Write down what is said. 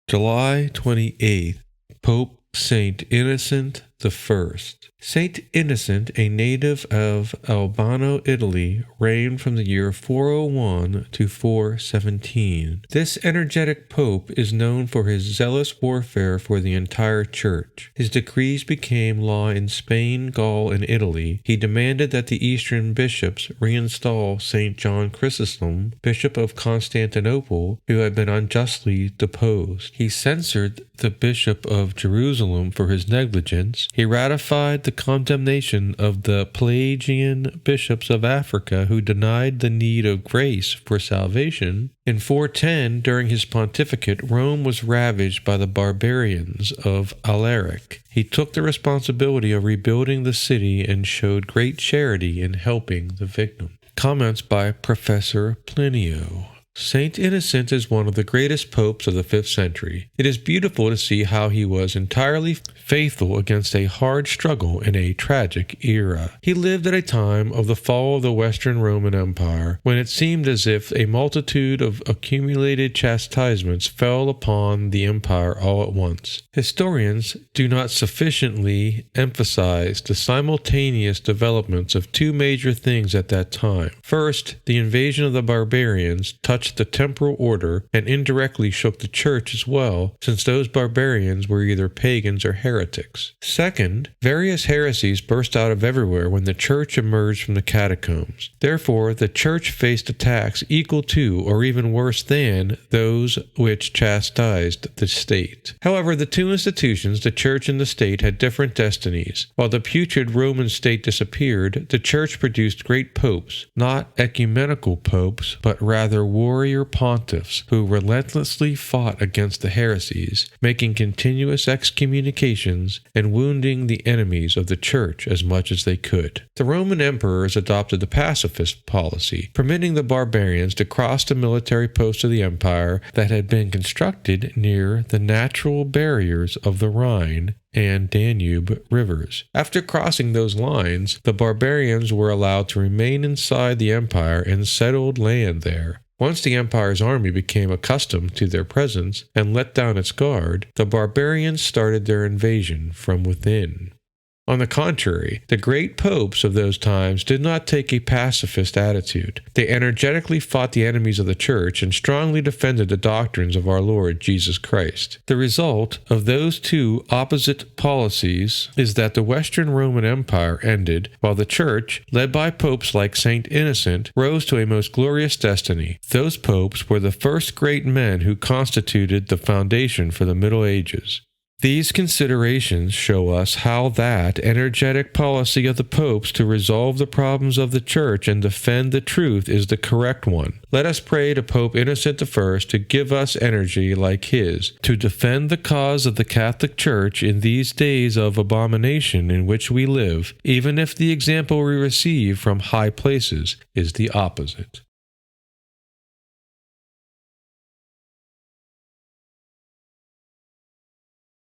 July 28th, Pope Saint Innocent I. Saint Innocent, a native of Albano, Italy, reigned from the year 401 to 417. This energetic pope is known for his zealous warfare for the entire church. His decrees became law in Spain, Gaul, and Italy. He demanded that the Eastern bishops reinstall St. John Chrysostom, Bishop of Constantinople, who had been unjustly deposed. He censured the Bishop of Jerusalem for his negligence. He ratified the condemnation of the Pelagian bishops of Africa who denied the need of grace for salvation. In 410, during his pontificate, Rome was ravaged by the barbarians of Alaric. He took the responsibility of rebuilding the city and showed great charity in helping the victim. Comments by Professor Plinio. Saint Innocent is one of the greatest popes of the 5th century. It is beautiful to see how he was entirely faithful against a hard struggle in a tragic era. He lived at a time of the fall of the Western Roman Empire, when it seemed as if a multitude of accumulated chastisements fell upon the empire all at once. Historians do not sufficiently emphasize the simultaneous developments of two major things at that time. First, the invasion of the barbarians touched the temporal order and indirectly shook the church as well, since those barbarians were either pagans or heretics. Second, various heresies burst out of everywhere when the church emerged from the catacombs. Therefore, the church faced attacks equal to, or even worse than, those which chastised the state. However, the two institutions, the church and the state, had different destinies. While the putrid Roman state disappeared, the church produced great popes, not ecumenical popes, but rather warrior pontiffs who relentlessly fought against the heresies, making continuous excommunications and wounding the enemies of the church as much as they could. The Roman emperors adopted the pacifist policy, permitting the barbarians to cross the military posts of the empire that had been constructed near the natural barriers of the Rhine and Danube rivers. After crossing those lines, the barbarians were allowed to remain inside the empire and settled land there. Once the empire's army became accustomed to their presence and let down its guard, the barbarians started their invasion from within. On the contrary, the great popes of those times did not take a pacifist attitude. They energetically fought the enemies of the church and strongly defended the doctrines of our Lord Jesus Christ. The result of those two opposite policies is that the Western Roman Empire ended, while the church, led by popes like Saint Innocent, rose to a most glorious destiny. Those popes were the first great men who constituted the foundation for the Middle Ages. These considerations show us how that energetic policy of the popes to resolve the problems of the church and defend the truth is the correct one. Let us pray to Pope Innocent I to give us energy like his, to defend the cause of the Catholic Church in these days of abomination in which we live, even if the example we receive from high places is the opposite.